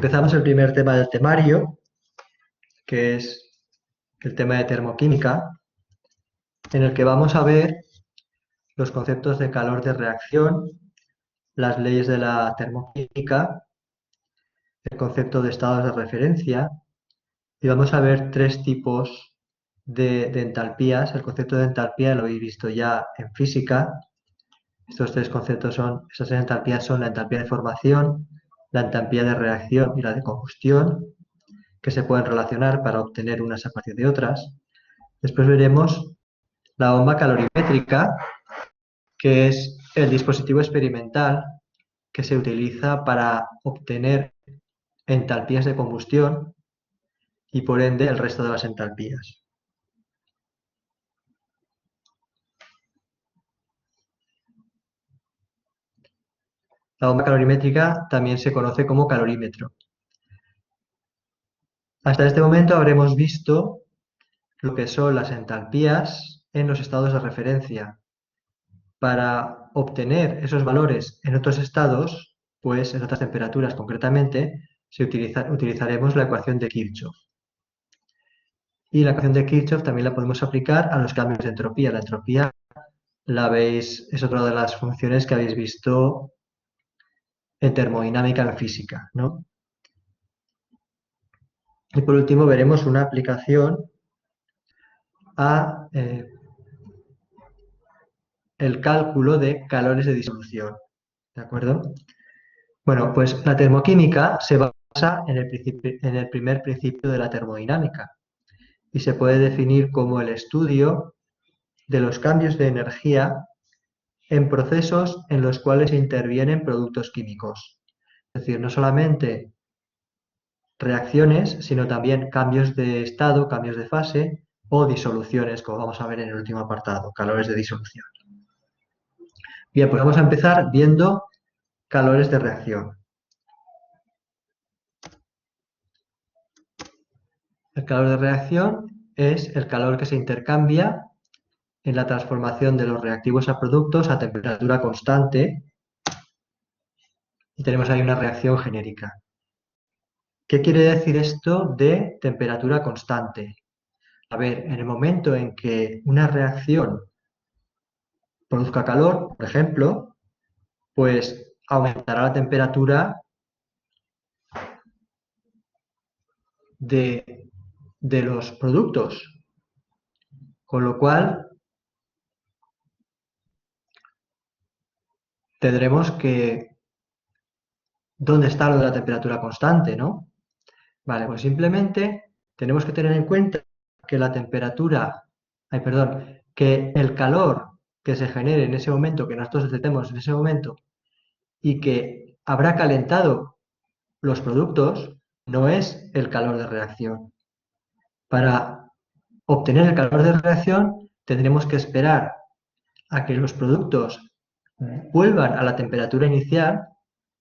Empezamos el primer tema del temario, que es el tema de termoquímica, en el que vamos a ver los conceptos de calor de reacción, las leyes de la termoquímica, el concepto de estados de referencia, y vamos a ver tres tipos de entalpías. El concepto de entalpía lo habéis visto ya en física. Estos tres conceptos esas tres entalpías son la entalpía de formación, la entalpía de reacción y la de combustión, que se pueden relacionar para obtener unas a partir de otras. Después veremos la bomba calorimétrica, que es el dispositivo experimental que se utiliza para obtener entalpías de combustión y por ende el resto de las entalpías. La bomba calorimétrica también se conoce como calorímetro. Hasta este momento habremos visto lo que son las entalpías en los estados de referencia. Para obtener esos valores en otros estados, pues en otras temperaturas concretamente, utilizaremos la ecuación de Kirchhoff. Y la ecuación de Kirchhoff también la podemos aplicar a los cambios de entropía. La entropía la veis, es otra de las funciones que habéis visto en termodinámica en física, ¿no? Y por último veremos una aplicación a el cálculo de calores de disolución, ¿de acuerdo? Bueno, pues la termoquímica se basa en el primer principio de la termodinámica y se puede definir como el estudio de los cambios de energía en procesos en los cuales intervienen productos químicos. Es decir, no solamente reacciones, sino también cambios de estado, cambios de fase o disoluciones, como vamos a ver en el último apartado, calores de disolución. Bien, pues vamos a empezar viendo calores de reacción. El calor de reacción es el calor que se intercambia en la transformación de los reactivos a productos a temperatura constante y tenemos ahí una reacción genérica. ¿Qué quiere decir esto de temperatura constante? A ver, en el momento en que una reacción produzca calor, por ejemplo, pues aumentará la temperatura de los productos, con lo cual tendremos que... ¿Dónde está lo de la temperatura constante, no? Vale, pues simplemente tenemos que tener en cuenta que la temperatura, que el calor que se genere en ese momento, que nosotros detectemos en ese momento y que habrá calentado los productos, no es el calor de reacción. Para obtener el calor de reacción tendremos que esperar a que los productos vuelvan a la temperatura inicial,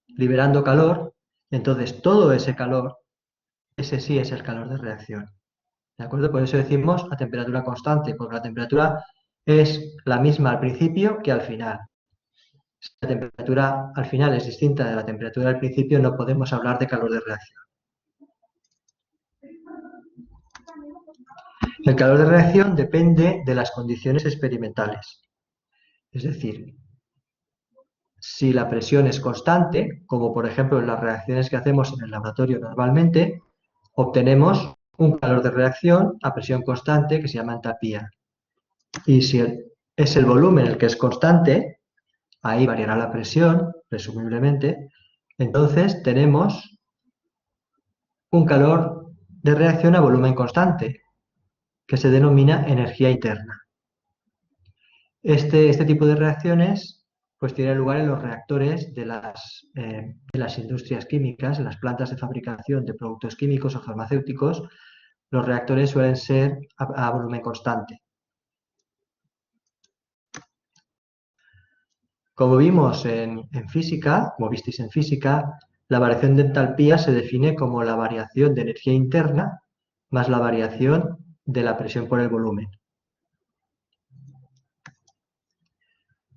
liberando calor, entonces todo ese calor, ese sí es el calor de reacción. ¿De acuerdo? Por eso decimos a temperatura constante, porque la temperatura es la misma al principio que al final. Si la temperatura al final es distinta de la temperatura al principio, no podemos hablar de calor de reacción. El calor de reacción depende de las condiciones experimentales. Es decir, si la presión es constante, como por ejemplo en las reacciones que hacemos en el laboratorio normalmente, obtenemos un calor de reacción a presión constante que se llama entalpía. Y si es el volumen el que es constante, ahí variará la presión, presumiblemente, entonces tenemos un calor de reacción a volumen constante, que se denomina energía interna. Este tipo de reacciones pues tiene lugar en los reactores de las industrias químicas, en las plantas de fabricación de productos químicos o farmacéuticos. Los reactores suelen ser a volumen constante. Como vimos en física, como visteis en física, la variación de entalpía se define como la variación de energía interna más la variación de la presión por el volumen.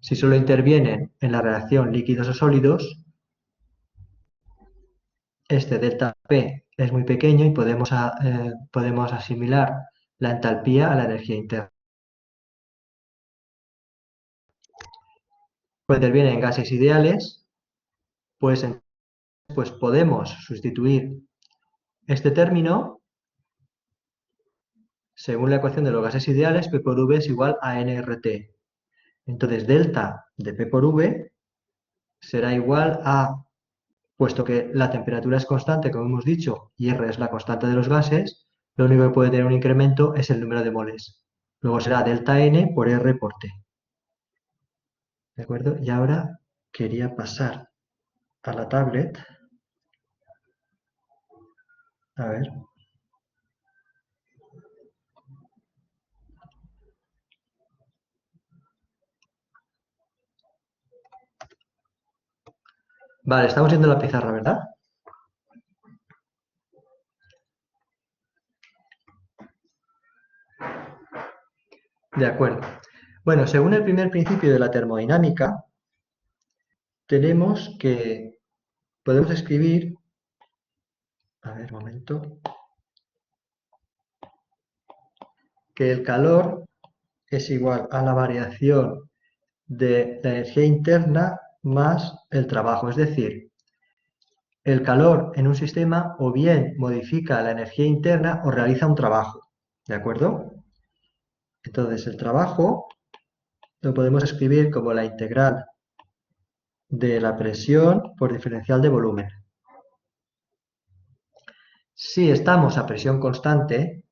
Si solo intervienen en la reacción líquidos o sólidos, este delta P es muy pequeño y podemos asimilar la entalpía a la energía interna. Cuando interviene en gases ideales, pues, pues podemos sustituir este término según la ecuación de los gases ideales. P por V es igual a nRT. Entonces, delta de P por V será igual a, puesto que la temperatura es constante, como hemos dicho, y R es la constante de los gases, lo único que puede tener un incremento es el número de moles. Luego será delta N por R por T. ¿De acuerdo? Y ahora quería pasar a la tablet. A ver. Vale, estamos viendo la pizarra, ¿verdad? De acuerdo. Bueno, según el primer principio de la termodinámica, podemos escribir, a ver, un momento, que el calor es igual a la variación de la energía interna más el trabajo. Es decir, el calor en un sistema o bien modifica la energía interna o realiza un trabajo. ¿De acuerdo? Entonces, el trabajo lo podemos escribir como la integral de la presión por diferencial de volumen. Si estamos a presión constante,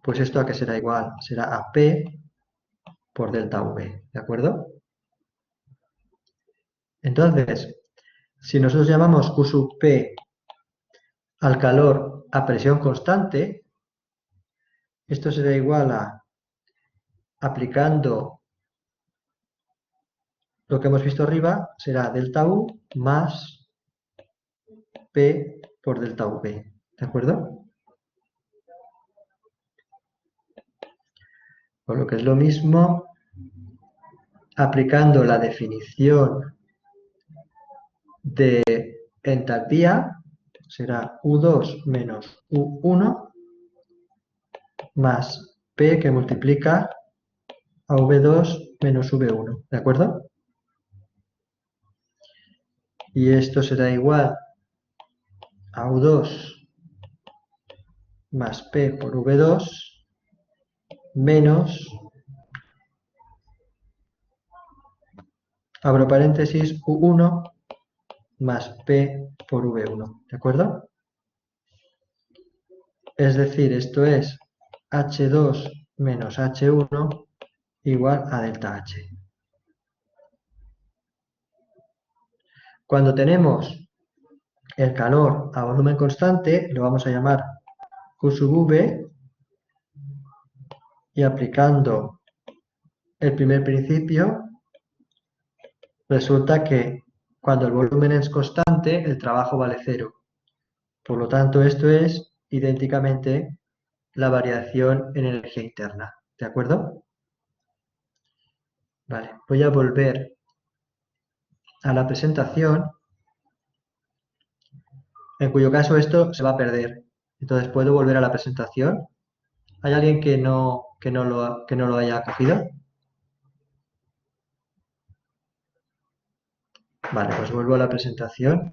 pues esto a qué será igual, será a P por delta V, ¿de acuerdo? Entonces, si nosotros llamamos Q sub P al calor a presión constante, esto será igual a, aplicando lo que hemos visto arriba, será delta U más P por delta V, ¿de acuerdo? Por lo que es lo mismo, aplicando la definición de entalpía, será U2 menos U1 más P que multiplica a V2 menos V1, ¿de acuerdo? Y esto será igual a U2 más P por V2 menos, abro paréntesis, U1 más P por V1, ¿de acuerdo? Es decir, esto es H2 menos H1 igual a delta H. Cuando tenemos el calor a volumen constante, lo vamos a llamar Q sub V, y aplicando el primer principio, resulta que cuando el volumen es constante, el trabajo vale cero. Por lo tanto, esto es idénticamente la variación en energía interna. ¿De acuerdo? Vale, voy a volver a la presentación, en cuyo caso esto se va a perder. Entonces, ¿puedo volver a la presentación? ¿Hay alguien que no lo haya cogido? Vale, pues vuelvo a la presentación.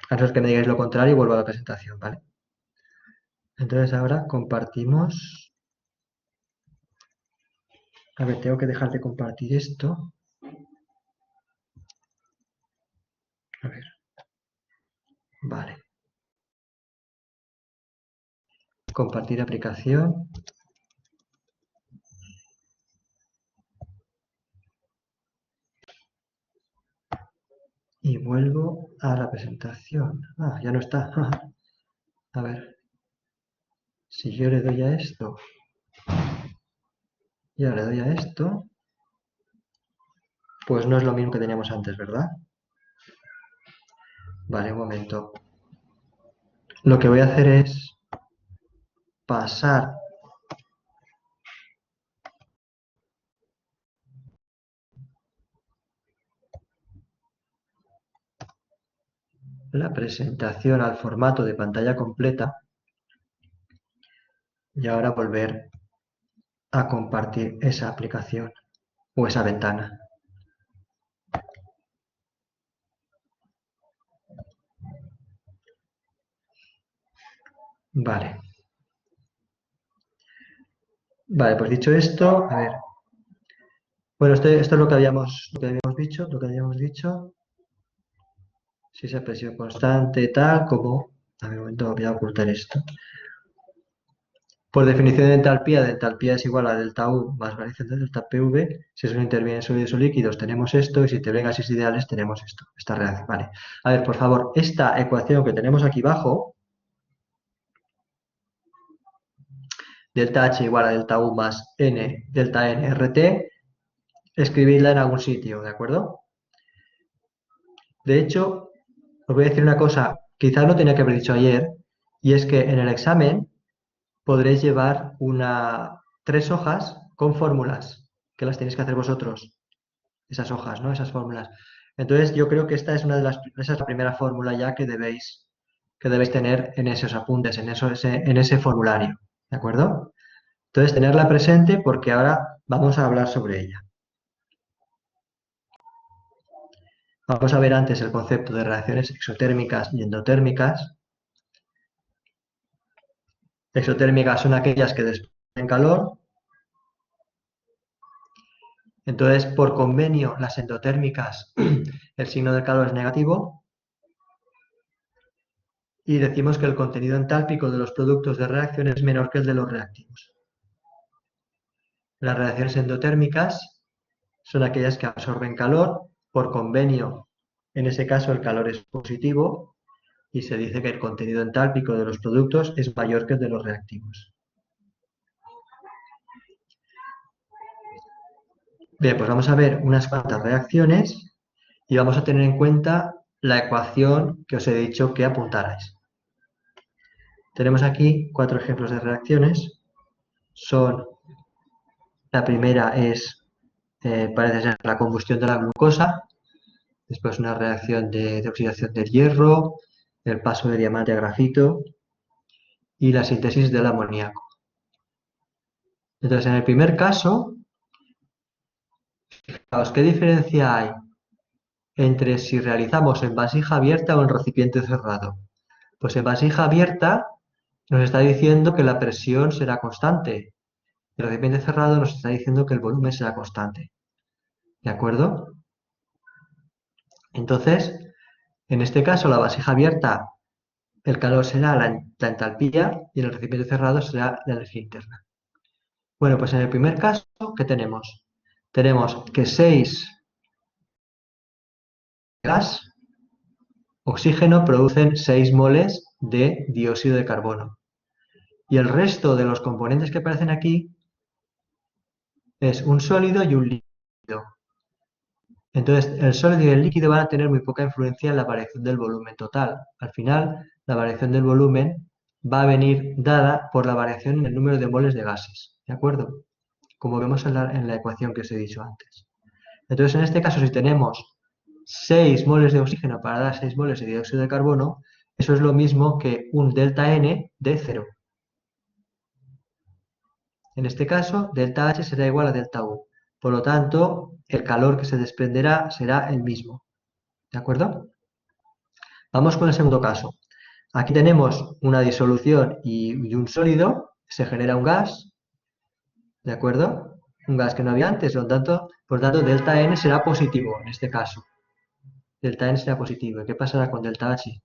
A no ser que me digáis lo contrario, vuelvo a la presentación, ¿vale? Entonces ahora compartimos. A ver, tengo que dejar de compartir esto. A ver. Vale. Compartir aplicación. Y vuelvo a la presentación. Ah, ya no está. A ver. Si yo le doy a esto. Y ahora le doy a esto. Pues no es lo mismo que teníamos antes, ¿verdad? Vale, un momento. Lo que voy a hacer es pasar la presentación al formato de pantalla completa y ahora volver a compartir esa aplicación o esa ventana. Vale. Vale, pues dicho esto, a ver. Bueno, esto es lo que habíamos dicho. Si esa presión constante, tal, como... A ver, un momento, voy a ocultar esto. Por definición de entalpía es igual a delta U más variación de delta PV. Si eso interviene en sólidos o líquidos, tenemos esto, y si intervienen gases ideales, tenemos esto, esta reacción. Vale. A ver, por favor, esta ecuación que tenemos aquí abajo, delta H igual a delta U más N, delta N RT, escribidla en algún sitio, ¿de acuerdo? De hecho, os voy a decir una cosa, quizás lo tenía que haber dicho ayer, y es que en el examen podréis llevar 3 hojas con fórmulas, que las tenéis que hacer vosotros, esas hojas, ¿no? Esas fórmulas. Entonces, yo creo que esta es esa es la primera fórmula ya que debéis tener en esos apuntes, en ese formulario, ¿de acuerdo? Entonces, tenerla presente porque ahora vamos a hablar sobre ella. Vamos a ver antes el concepto de reacciones exotérmicas y endotérmicas. Exotérmicas son aquellas que desprenden calor. Entonces, por convenio, las endotérmicas, el signo del calor es negativo. Y decimos que el contenido entálpico de los productos de reacción es menor que el de los reactivos. Las reacciones endotérmicas son aquellas que absorben calor. Por convenio, en ese caso el calor es positivo y se dice que el contenido entálpico de los productos es mayor que el de los reactivos. Bien, pues vamos a ver unas cuantas reacciones y vamos a tener en cuenta la ecuación que os he dicho que apuntarais. Tenemos aquí 4 ejemplos de reacciones. La primera parece ser la combustión de la glucosa, después una reacción de oxidación del hierro, el paso de diamante a grafito y la síntesis del amoníaco. Entonces, en el primer caso, fijaos, ¿qué diferencia hay entre si realizamos en vasija abierta o en recipiente cerrado? Pues en vasija abierta nos está diciendo que la presión será constante. El recipiente cerrado nos está diciendo que el volumen será constante. ¿De acuerdo? Entonces, en este caso, la vasija abierta, el calor será la entalpía y en el recipiente cerrado será la energía interna. Bueno, pues en el primer caso, ¿qué tenemos? Tenemos que 6 gas, oxígeno, producen 6 moles de dióxido de carbono. Y el resto de los componentes que aparecen aquí es un sólido y un líquido. Entonces, el sólido y el líquido van a tener muy poca influencia en la variación del volumen total. Al final, la variación del volumen va a venir dada por la variación en el número de moles de gases, ¿de acuerdo? Como vemos en la ecuación que os he dicho antes. Entonces, en este caso, si tenemos 6 moles de oxígeno para dar 6 moles de dióxido de carbono, eso es lo mismo que un delta N de 0. En este caso, delta H será igual a delta U. Por lo tanto, el calor que se desprenderá será el mismo. ¿De acuerdo? Vamos con el segundo caso. Aquí tenemos una disolución y un sólido, se genera un gas, ¿de acuerdo? Un gas que no había antes, por lo tanto, delta N será positivo en este caso. Delta N será positivo. ¿Y qué pasará con delta H?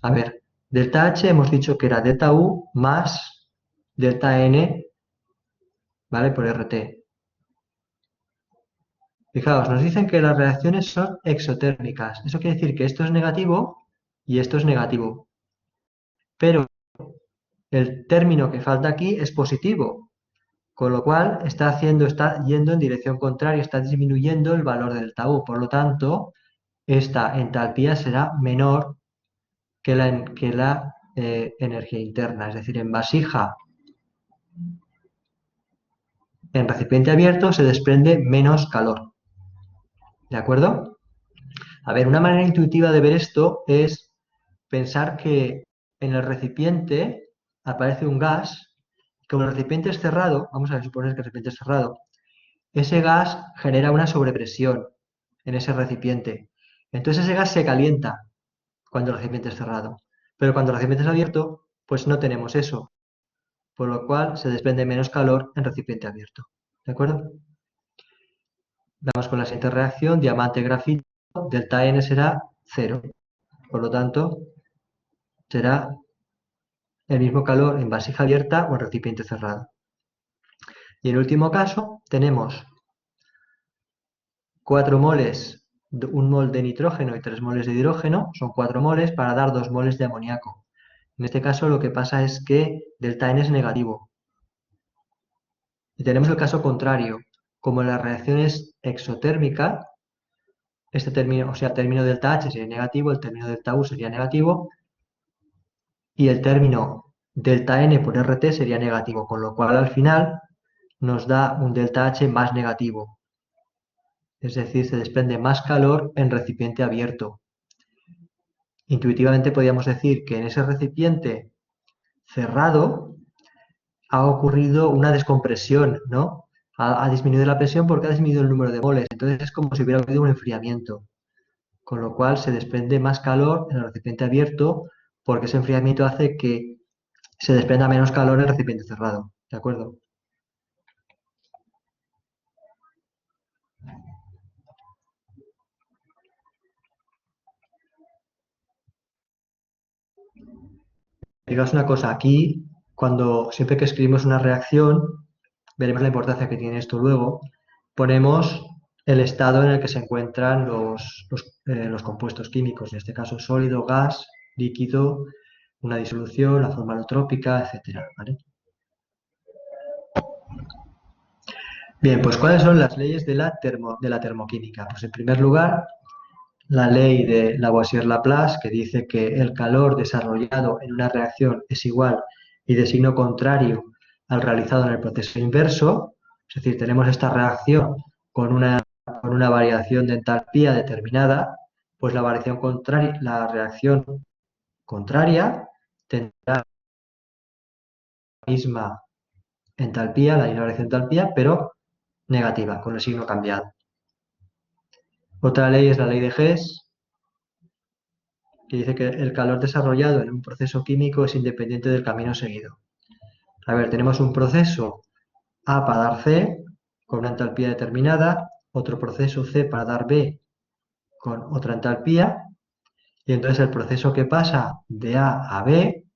A ver, delta H hemos dicho que era delta U más delta N, ¿vale? Por RT. Fijaos, nos dicen que las reacciones son exotérmicas. Eso quiere decir que esto es negativo y esto es negativo. Pero el término que falta aquí es positivo, con lo cual está yendo en dirección contraria, está disminuyendo el valor del tau. Por lo tanto, esta entalpía será menor que la energía interna. Es decir, en recipiente abierto se desprende menos calor. ¿De acuerdo? A ver, una manera intuitiva de ver esto es pensar que en el recipiente aparece un gas, como el recipiente es cerrado, vamos a suponer que el recipiente es cerrado, ese gas genera una sobrepresión en ese recipiente. Entonces ese gas se calienta cuando el recipiente es cerrado. Pero cuando el recipiente es abierto, pues no tenemos eso, por lo cual se desprende menos calor en recipiente abierto. ¿De acuerdo? Vamos con la siguiente reacción, diamante-grafito, delta N será 0. Por lo tanto, será el mismo calor en vasija abierta o en recipiente cerrado. Y en último caso, tenemos 4 moles, 1 mol de nitrógeno y 3 moles de hidrógeno, son 4 moles para dar 2 moles de amoníaco. En este caso lo que pasa es que delta N es negativo. Y tenemos el caso contrario, como la reacción es exotérmica, este término, o sea, el término delta H sería negativo, el término delta U sería negativo, y el término delta N por RT sería negativo, con lo cual al final nos da un delta H más negativo. Es decir, se desprende más calor en recipiente abierto. Intuitivamente podríamos decir que en ese recipiente cerrado ha ocurrido una descompresión, ¿no? Ha disminuido la presión porque ha disminuido el número de moles. Entonces es como si hubiera habido un enfriamiento, con lo cual se desprende más calor en el recipiente abierto porque ese enfriamiento hace que se desprenda menos calor en el recipiente cerrado. ¿De acuerdo? Fijaos una cosa, aquí, siempre que escribimos una reacción, veremos la importancia que tiene esto luego, ponemos el estado en el que se encuentran los compuestos químicos, en este caso sólido, gas, líquido, una disolución, la forma alotrópica, etcétera, ¿vale? Bien, pues ¿cuáles son las leyes de la termoquímica? Pues en primer lugar, la ley de Lavoisier-Laplace, que dice que el calor desarrollado en una reacción es igual y de signo contrario al realizado en el proceso inverso. Es decir, tenemos esta reacción con una variación de entalpía determinada, pues la reacción contraria tendrá la misma entalpía, la misma variación de entalpía, pero negativa, con el signo cambiado. Otra ley es la ley de Hess, que dice que el calor desarrollado en un proceso químico es independiente del camino seguido. A ver, tenemos un proceso A para dar C con una entalpía determinada, otro proceso C para dar B con otra entalpía, y entonces el proceso que pasa de A a B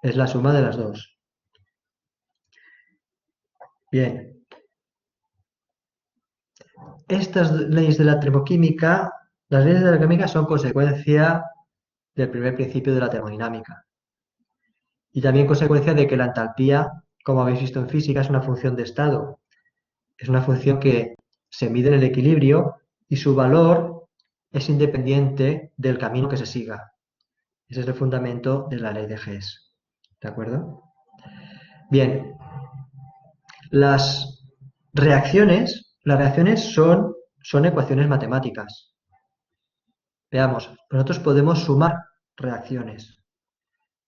es la suma de las dos. Bien, estas leyes de la termoquímica, las leyes de la termodinámica son consecuencia del primer principio de la termodinámica. Y también consecuencia de que la entalpía, como habéis visto en física, es una función de estado. Es una función que se mide en el equilibrio y su valor es independiente del camino que se siga. Ese es el fundamento de la ley de Hess. ¿De acuerdo? Bien, las reacciones son ecuaciones matemáticas. Veamos, nosotros podemos sumar reacciones.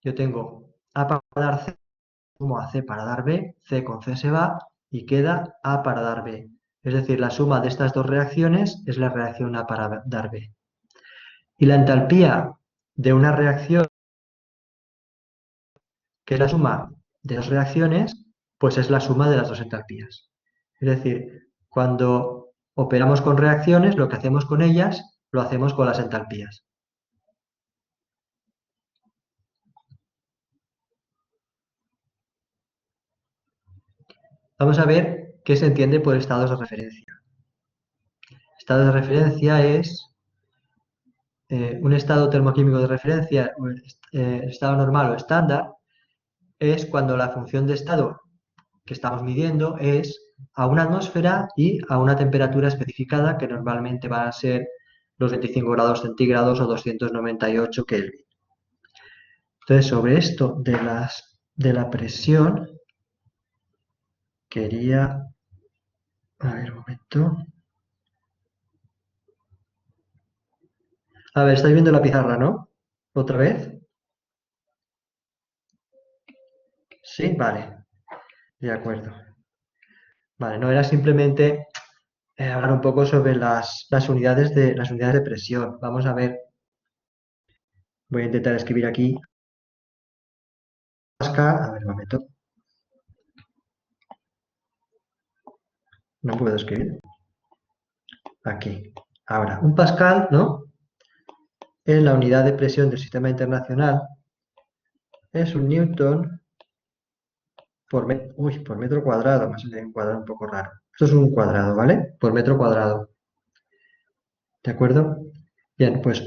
Yo tengo A para dar C, sumo a C para dar B, C con C se va y queda A para dar B. Es decir, la suma de estas dos reacciones es la reacción A para dar B. Y la entalpía de una reacción, que es la suma de dos reacciones, pues es la suma de las dos entalpías. Es decir, cuando operamos con reacciones, lo que hacemos con ellas, lo hacemos con las entalpías. Vamos a ver qué se entiende por estados de referencia. Estado de referencia es un estado termoquímico de referencia, estado normal o estándar, es cuando la función de estado que estamos midiendo es a una atmósfera y a una temperatura especificada que normalmente van a ser los 25 grados centígrados o 298 Kelvin. Entonces, sobre esto de la presión, quería... A ver, un momento. A ver, estáis viendo la pizarra, ¿no? ¿Otra vez? Sí, vale, de acuerdo. Vale, no era simplemente hablar un poco sobre las unidades de presión. Vamos a ver, voy a intentar escribir aquí. Pascal, a ver, un momento, no puedo escribir. Aquí. Ahora, un Pascal, ¿no? Es la unidad de presión del sistema internacional. Es un Newton por metro cuadrado. Me ha salido un cuadrado un poco raro. Esto es un cuadrado, ¿vale? Por metro cuadrado. ¿De acuerdo? Bien, pues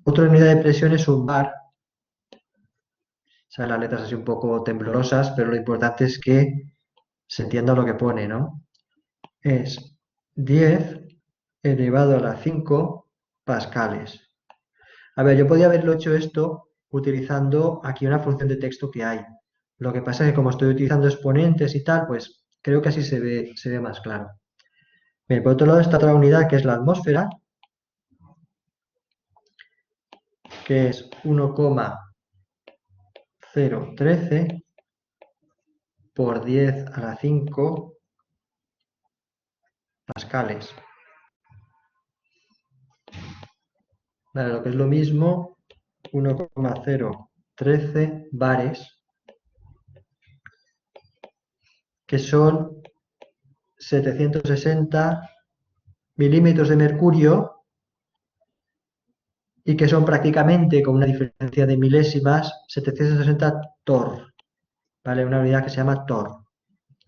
otra unidad de presión es un bar. Saben las letras así un poco temblorosas, pero lo importante es que se entienda lo que pone, ¿no? Es 10 elevado a la 5 pascales. A ver, yo podía haberlo hecho esto utilizando aquí una función de texto que hay. Lo que pasa es que como estoy utilizando exponentes y tal, pues creo que así se ve más claro. Bien, por otro lado está otra unidad que es la atmósfera, que es 1,013 por 10 a la 5 pascales. Vale, lo que es lo mismo, 1,013 bares, que son 760 milímetros de mercurio y que son prácticamente, con una diferencia de milésimas, 760 torr, ¿vale? Una unidad que se llama torr,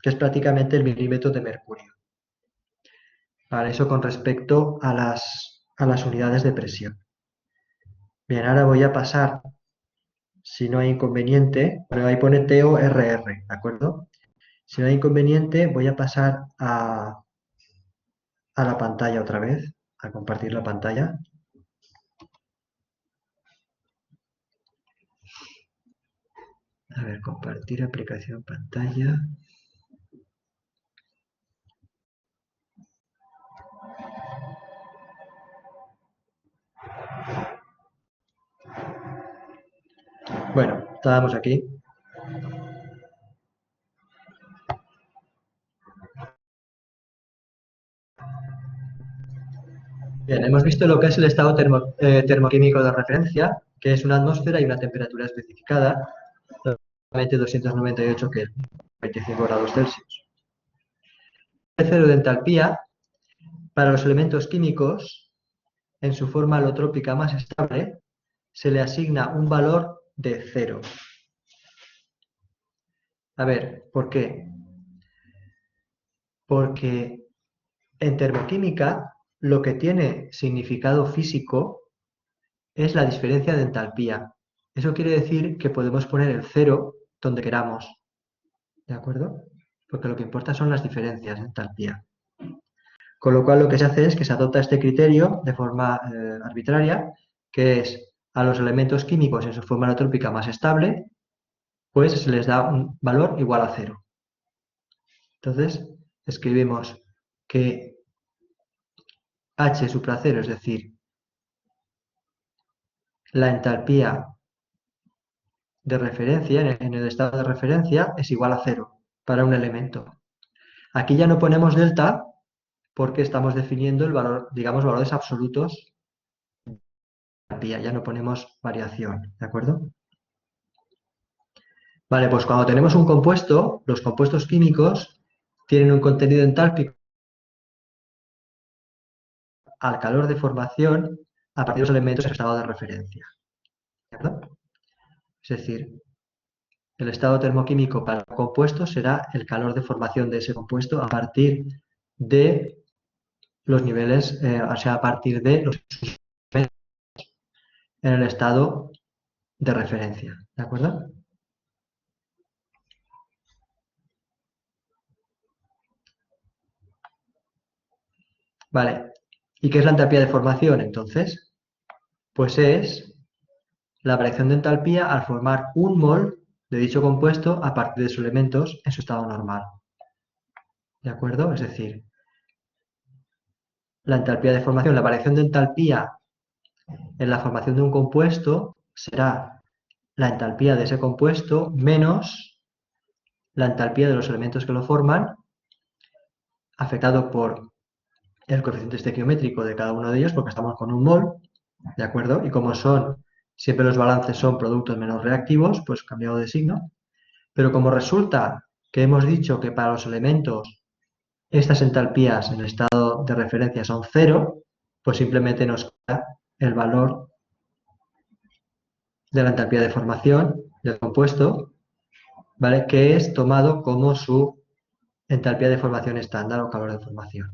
que es prácticamente el milímetro de mercurio. Vale, eso con respecto a las unidades de presión. Bien, ahora voy a pasar, si no hay inconveniente, bueno, ahí pone TORR, ¿de acuerdo? Si no hay inconveniente, voy a pasar a la pantalla otra vez, a compartir la pantalla. A ver, compartir aplicación pantalla. Bueno, estábamos aquí. Bien, hemos visto lo que es el estado termoquímico de referencia, que es una atmósfera y una temperatura especificada, normalmente 298 que 25 grados Celsius. El cero de entalpía para los elementos químicos, en su forma alotrópica más estable, se le asigna un valor de 0. A ver, ¿por qué? Porque en termoquímica lo que tiene significado físico es la diferencia de entalpía. Eso quiere decir que podemos poner el 0 donde queramos, ¿de acuerdo? Porque lo que importa son las diferencias de entalpía. Con lo cual lo que se hace es que se adopta este criterio de forma arbitraria, que es a los elementos químicos en su forma alotrópica más estable, pues se les da un valor igual a 0. Entonces, escribimos que H supra 0, es decir, la entalpía de referencia, en el estado de referencia, es igual a 0 para un elemento. Aquí ya no ponemos delta porque estamos definiendo el valor, digamos, valores absolutos de entalpía, ya no ponemos variación, ¿de acuerdo? Vale, pues cuando tenemos un compuesto, los compuestos químicos tienen un contenido entálpico al calor de formación a partir de los elementos en estado de referencia, ¿de acuerdo? Es decir, el estado termoquímico para un compuesto será el calor de formación de ese compuesto a partir de los niveles, o sea, a partir de los en el estado de referencia, ¿de acuerdo? Vale, ¿y qué es la entalpía de formación entonces? Pues es la variación de entalpía al formar un mol de dicho compuesto a partir de sus elementos en su estado normal, ¿de acuerdo? Es decir, la entalpía de formación, la variación de entalpía en la formación de un compuesto será la entalpía de ese compuesto menos la entalpía de los elementos que lo forman, afectado por el coeficiente estequiométrico de cada uno de ellos, porque estamos con un mol, ¿de acuerdo? Y como siempre los balances son productos menos reactivos, pues cambiado de signo. Pero como resulta que hemos dicho que para los elementos estas entalpías en el estado de referencia son cero, pues simplemente nos queda el valor de la entalpía de formación del compuesto, ¿vale? Que es tomado como su entalpía de formación estándar o calor de formación,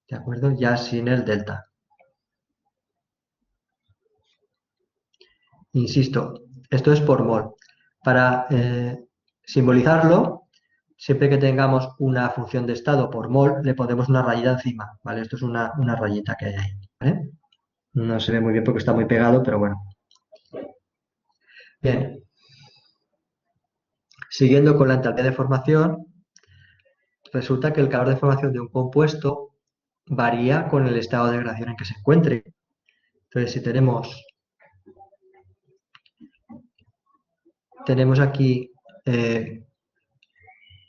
¿de acuerdo? Ya sin el delta. Insisto, esto es por mol. Para simbolizarlo, siempre que tengamos una función de estado por mol, le ponemos una rayita encima, ¿vale? Esto es una rayita que hay ahí, ¿vale? No se ve muy bien porque está muy pegado, pero bueno. Bien, siguiendo con la entalpía de formación, resulta que el calor de formación de un compuesto varía con el estado de degradación en que se encuentre. Entonces, si tenemos aquí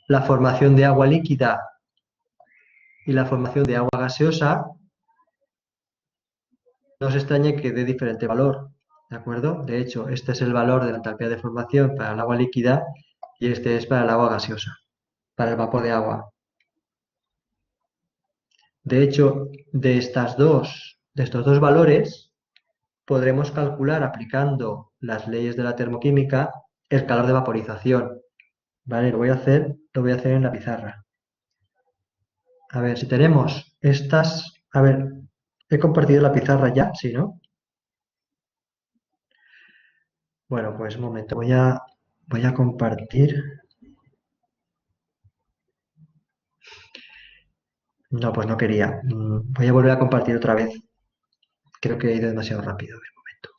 la formación de agua líquida y la formación de agua gaseosa, no os extrañe que dé diferente valor, ¿de acuerdo? De hecho, este es el valor de la entalpía de formación para el agua líquida y este es para el agua gaseosa, para el vapor de agua. De hecho, de estos dos valores, podremos calcular aplicando las leyes de la termoquímica el calor de vaporización. ¿Vale? Lo voy a hacer en la pizarra. A ver, si tenemos estas... A ver, he compartido la pizarra ya, ¿sí, no? Bueno, pues un momento, voy a compartir. No, pues no quería. Voy a volver a compartir otra vez. Creo que he ido demasiado rápido. A ver, un momento.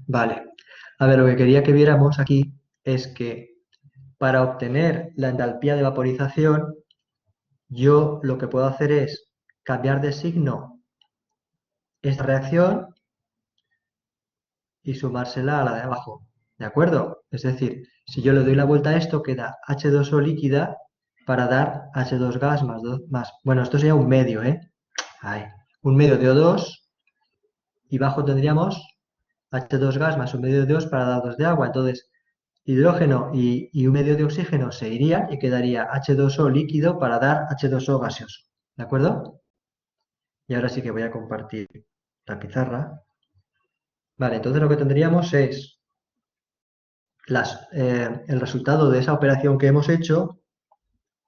Vale. A ver, lo que quería que viéramos aquí es que para obtener la entalpía de vaporización, yo lo que puedo hacer es cambiar de signo esta reacción y sumársela a la de abajo. ¿De acuerdo? Es decir, si yo le doy la vuelta a esto, queda H2O líquida para dar H2 gas más. Bueno, esto sería un medio, ¿eh? Ahí. Un medio de O2 y bajo tendríamos H2 gas más un medio de O2 para dar 2 de agua. Entonces, hidrógeno y un medio de oxígeno se irían y quedaría H2O líquido para dar H2O gaseoso. ¿De acuerdo? Y ahora sí que voy a compartir la pizarra. Vale, entonces lo que tendríamos es el resultado de esa operación que hemos hecho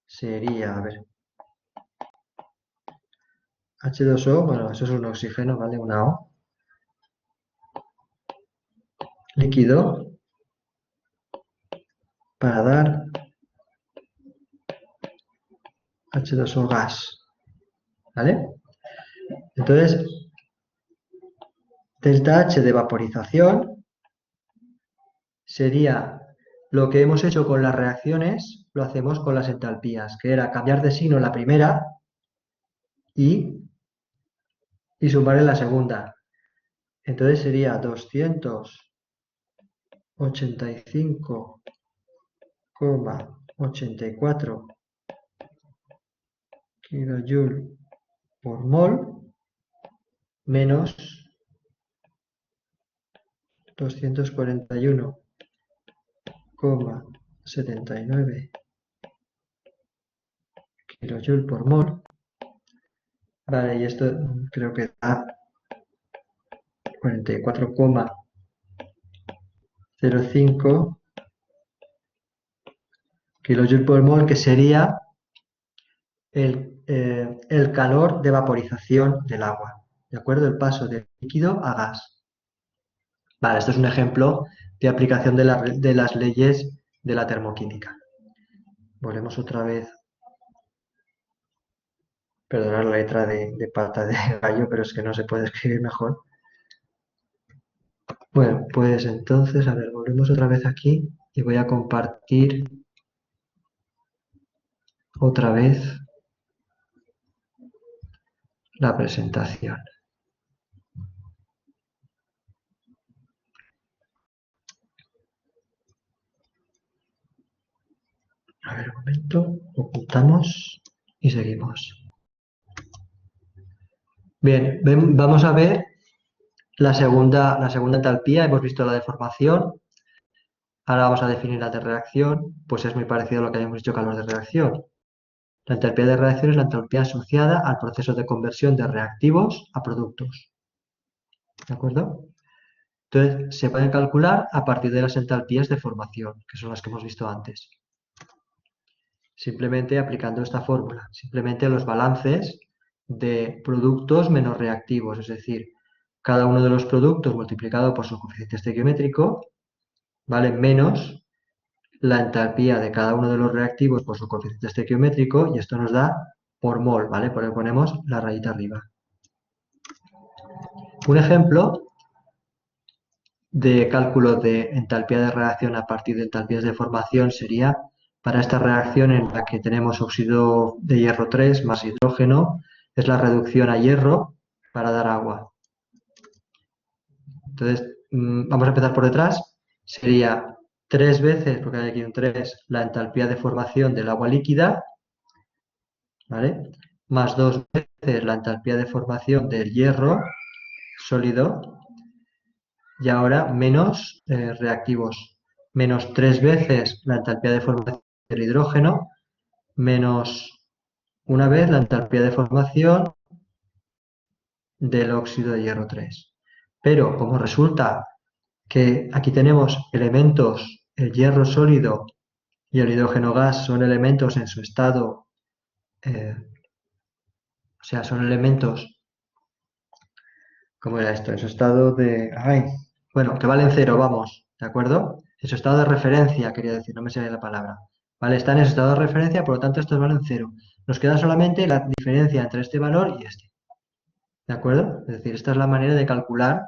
sería, a ver, H2O, bueno, eso es un oxígeno, ¿vale? Una O. Líquido para dar H2O gas, ¿vale? Entonces, delta H de vaporización sería lo que hemos hecho con las reacciones, lo hacemos con las entalpías, que era cambiar de signo en la primera y, sumar en la segunda. Entonces sería 285,84 kilojoule por mol menos 241,79 kilojoule por mol. Vale, y esto creo que da 44,05 kilojoule por mol, que sería el calor de vaporización del agua. ¿De acuerdo? El paso de líquido a gas. Vale, esto es un ejemplo de aplicación de las leyes de la termoquímica. Volvemos otra vez Perdonad la letra de pata de gallo, pero es que no se puede escribir mejor. Bueno, pues entonces, a ver, volvemos otra vez aquí y voy a compartir otra vez la presentación. A ver, un momento, ocultamos y seguimos. Bien, vamos a ver la segunda entalpía. Hemos visto la de formación. Ahora vamos a definir la de reacción. Pues es muy parecido a lo que habíamos dicho calor de reacción. La entalpía de reacción es la entalpía asociada al proceso de conversión de reactivos a productos. ¿De acuerdo? Entonces, se pueden calcular a partir de las entalpías de formación, que son las que hemos visto antes. Simplemente aplicando esta fórmula. Simplemente los balances de productos menos reactivos, es decir, cada uno de los productos multiplicado por su coeficiente estequiométrico, ¿vale? Menos la entalpía de cada uno de los reactivos por su coeficiente estequiométrico, y esto nos da por mol, ¿vale? Por eso ponemos la rayita arriba. Un ejemplo de cálculo de entalpía de reacción a partir de entalpías de formación sería para esta reacción en la que tenemos óxido de hierro 3 más hidrógeno, es la reducción a hierro para dar agua. Entonces, vamos a empezar por detrás. Sería 3 veces, porque hay aquí un 3, la entalpía de formación del agua líquida, ¿vale? Más 2 veces la entalpía de formación del hierro sólido, y ahora menos reactivos. Menos 3 veces la entalpía de formación del hidrógeno, menos una vez la entalpía de formación del óxido de hierro 3. Pero como resulta que aquí tenemos elementos, el hierro sólido y el hidrógeno gas son elementos en su estado, o sea, son elementos, ¿cómo era esto? En su estado de, bueno, que valen cero, vamos, ¿de acuerdo? En su estado de referencia, quería decir, no me sale la palabra. ¿Vale? Están en su estado de referencia, por lo tanto estos valen cero. Nos queda solamente la diferencia entre este valor y este. ¿De acuerdo? Es decir, esta es la manera de calcular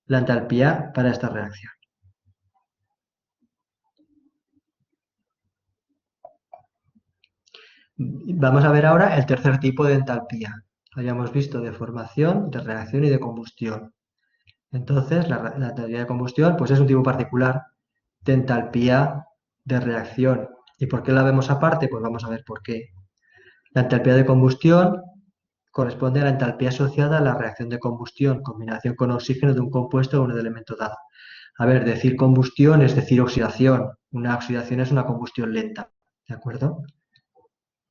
la entalpía para esta reacción. Vamos a ver ahora el tercer tipo de entalpía. Habíamos visto de formación, de reacción y de combustión. Entonces, la entalpía de combustión pues es un tipo particular de entalpía de reacción. ¿Y por qué la vemos aparte? Pues vamos a ver por qué. La entalpía de combustión corresponde a la entalpía asociada a la reacción de combustión, combinación con oxígeno de un compuesto o un elemento dado. A ver, decir combustión es decir oxidación. Una oxidación es una combustión lenta, ¿de acuerdo?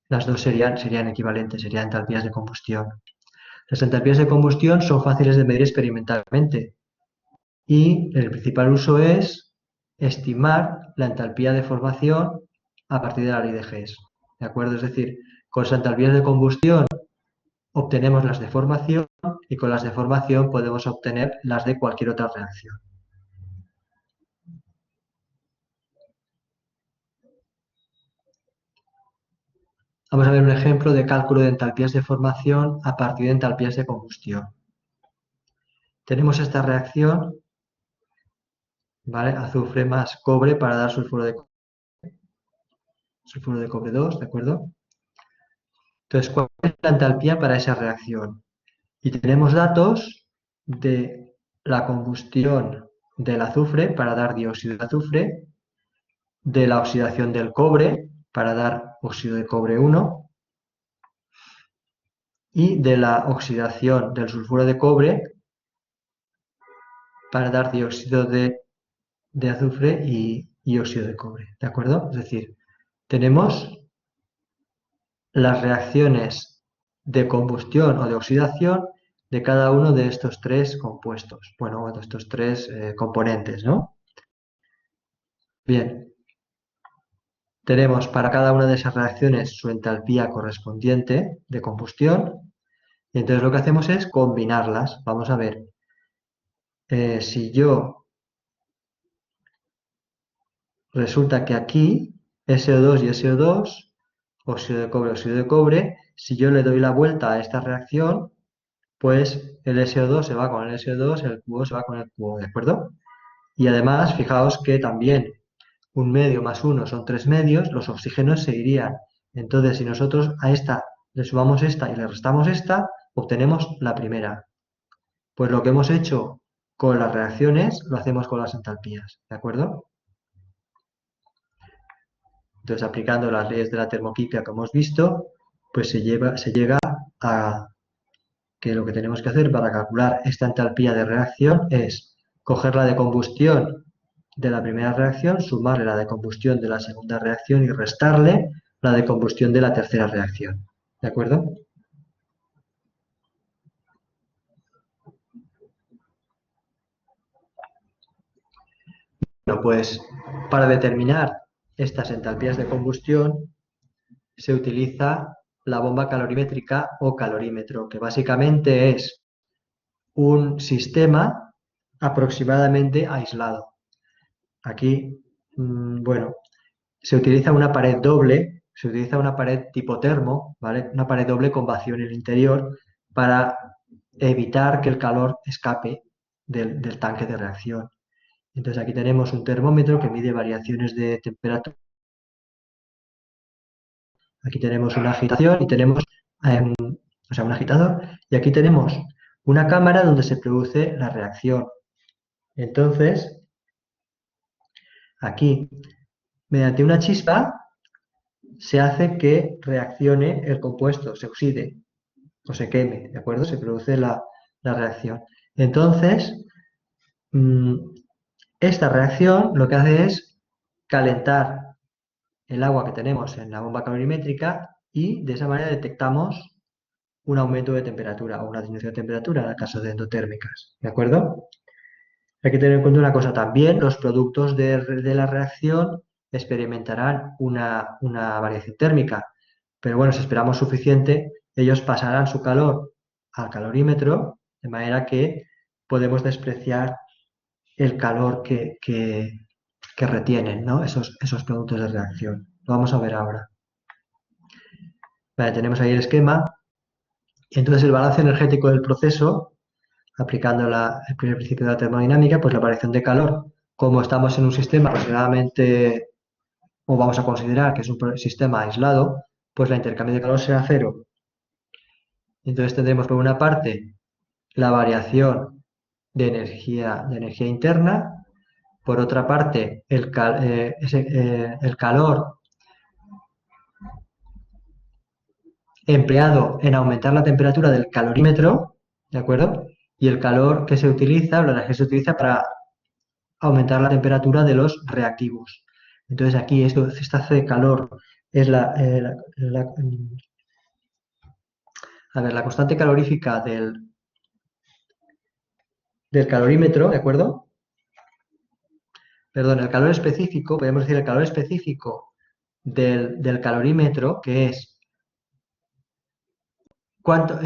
Las dos serían equivalentes, serían entalpías de combustión. Las entalpías de combustión son fáciles de medir experimentalmente y el principal uso es estimar la entalpía de formación a partir de la ley de Hess. ¿De acuerdo? Es decir, con las entalpías de combustión obtenemos las de formación y con las de formación podemos obtener las de cualquier otra reacción. Vamos a ver un ejemplo de cálculo de entalpías de formación a partir de entalpías de combustión. Tenemos esta reacción, ¿vale? Azufre más cobre para dar sulfuro de cobre 2, ¿de acuerdo? Entonces, ¿cuál es la entalpía para esa reacción? Y tenemos datos de la combustión del azufre para dar dióxido de azufre, de la oxidación del cobre para dar óxido de cobre 1 y de la oxidación del sulfuro de cobre para dar dióxido de azufre y óxido de cobre, ¿de acuerdo? Es decir, tenemos las reacciones de combustión o de oxidación de cada uno de estos tres compuestos, bueno, de estos tres componentes, ¿no? Bien, tenemos para cada una de esas reacciones su entalpía correspondiente de combustión y entonces lo que hacemos es combinarlas. Vamos a ver, si yo resulta que aquí SO2 y SO2 óxido de cobre, si yo le doy la vuelta a esta reacción, pues el SO2 se va con el SO2, el QO se va con el QO, ¿de acuerdo? Y además, fijaos que también un medio más uno son 3 medios, los oxígenos se irían. Entonces, si nosotros a esta le sumamos esta y le restamos esta, obtenemos la primera. Pues lo que hemos hecho con las reacciones lo hacemos con las entalpías, ¿de acuerdo? Entonces, aplicando las leyes de la termoquímica que hemos visto, pues se llega a que lo que tenemos que hacer para calcular esta entalpía de reacción es coger la de combustión de la primera reacción, sumarle la de combustión de la segunda reacción y restarle la de combustión de la tercera reacción. ¿De acuerdo? Bueno, pues para determinar estas entalpías de combustión se utiliza la bomba calorimétrica o calorímetro, que básicamente es un sistema aproximadamente aislado. Aquí, bueno, se utiliza una pared doble, se utiliza una pared tipo termo, ¿vale? Una pared doble con vacío en el interior para evitar que el calor escape del tanque de reacción. Entonces aquí tenemos un termómetro que mide variaciones de temperatura. Aquí tenemos una agitación y tenemos, un agitador, y aquí tenemos una cámara donde se produce la reacción. Entonces, aquí, mediante una chispa, se hace que reaccione el compuesto, se oxide o se queme, ¿de acuerdo? Se produce la reacción. Entonces, mm, esta reacción lo que hace es calentar el agua que tenemos en la bomba calorimétrica y de esa manera detectamos un aumento de temperatura o una disminución de temperatura en el caso de endotérmicas, ¿de acuerdo? Hay que tener en cuenta una cosa también, los productos de la reacción experimentarán una variación térmica, pero bueno, si esperamos suficiente, ellos pasarán su calor al calorímetro, de manera que podemos despreciar el calor que retienen, ¿no? Esos productos de reacción. Lo vamos a ver ahora. Vale, tenemos ahí el esquema. Y entonces el balance energético del proceso, aplicando el primer principio de la termodinámica, pues la variación de calor. Como estamos en un sistema aproximadamente, o vamos a considerar que es un sistema aislado, pues la intercambio de calor será cero. Entonces tendremos por una parte la variación de energía interna, por otra parte el calor empleado en aumentar la temperatura del calorímetro, ¿de acuerdo? Y el calor que se utiliza, o la energía que se utiliza para aumentar la temperatura de los reactivos. Entonces aquí esta C calor es la constante calorífica del calorímetro, ¿de acuerdo? Perdón, el calor específico, podemos decir el calor específico del calorímetro, que es cuánto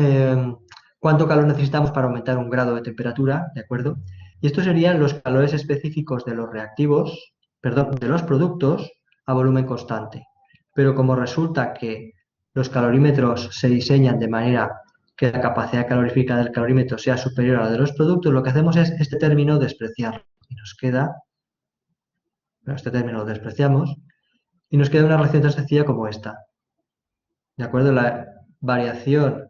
calor necesitamos para aumentar un grado de temperatura, ¿de acuerdo? Y estos serían los calores específicos de los reactivos, perdón, de los productos a volumen constante. Pero como resulta que los calorímetros se diseñan de manera que la capacidad calorífica del calorímetro sea superior a la de los productos, lo que hacemos es este término despreciarlo. Y nos queda, bueno, este término lo despreciamos, y nos queda una relación tan sencilla como esta. ¿De acuerdo? La variación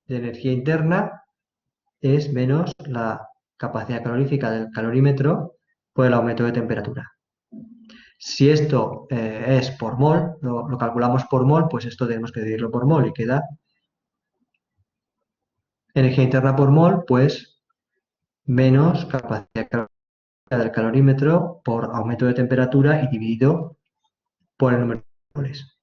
de energía interna es menos la capacidad calorífica del calorímetro por el aumento de temperatura. Si esto es por mol, lo calculamos por mol, pues esto tenemos que dividirlo por mol y queda energía interna por mol, pues menos capacidad calorífica del calorímetro por aumento de temperatura y dividido por el número de moles.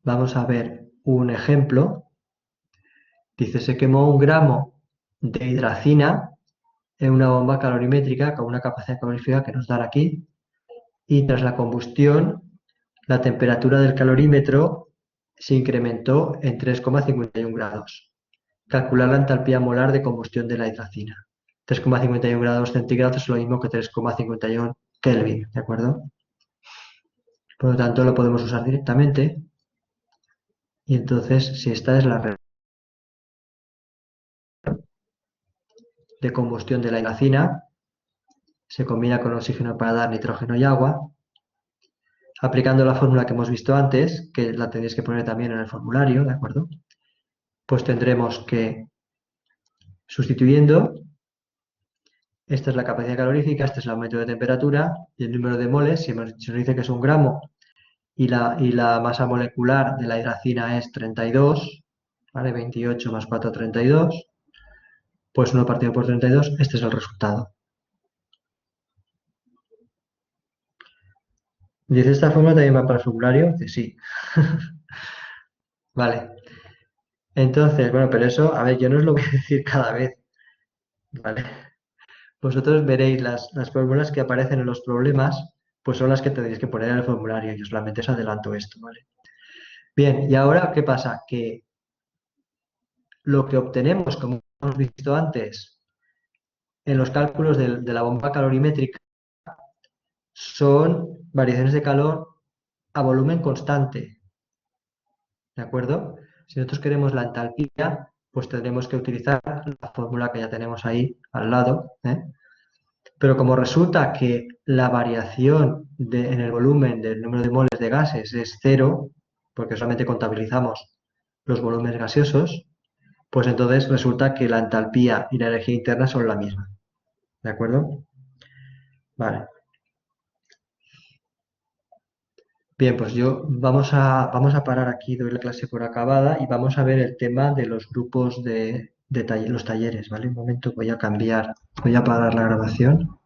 Vamos a ver un ejemplo. Dice, se quemó 1 gramo de hidracina en una bomba calorimétrica con una capacidad calorífica que nos dan aquí, y tras la combustión la temperatura del calorímetro se incrementó en 3,51 grados. Calcular la entalpía molar de combustión de la hidracina. 3,51 grados centígrados es lo mismo que 3,51 Kelvin, ¿de acuerdo? Por lo tanto, lo podemos usar directamente. Y entonces, si esta es la reacción de combustión de la hidracina, se combina con oxígeno para dar nitrógeno y agua, aplicando la fórmula que hemos visto antes, que la tenéis que poner también en el formulario, ¿de acuerdo? Pues tendremos que, sustituyendo, esta es la capacidad calorífica, este es el aumento de temperatura y el número de moles, si nos dice que es 1 gramo y la masa molecular de la hidracina es 32, ¿vale? 28 más 4, 32, pues 1 partido por 32, este es el resultado. Dice, ¿esta fórmula también va para el formulario? Dice, sí. Vale. Entonces, bueno, pero eso, a ver, yo no os lo voy a decir cada vez, ¿vale? Vosotros veréis las fórmulas que aparecen en los problemas, pues son las que tendréis que poner en el formulario. Yo solamente os adelanto esto, ¿vale? Bien, y ahora, ¿qué pasa? Que lo que obtenemos, como hemos visto antes, en los cálculos de la bomba calorimétrica, son variaciones de calor a volumen constante, ¿de acuerdo? Si nosotros queremos la entalpía, pues tendremos que utilizar la fórmula que ya tenemos ahí al lado, ¿eh? Pero como resulta que la variación en el volumen del número de moles de gases es cero, porque solamente contabilizamos los volúmenes gaseosos, pues entonces resulta que la entalpía y la energía interna son la misma. ¿De acuerdo? Vale. Bien, pues vamos a parar aquí, doy la clase por acabada y vamos a ver el tema de los grupos de los talleres, ¿vale? Un momento, voy a cambiar, voy a parar la grabación.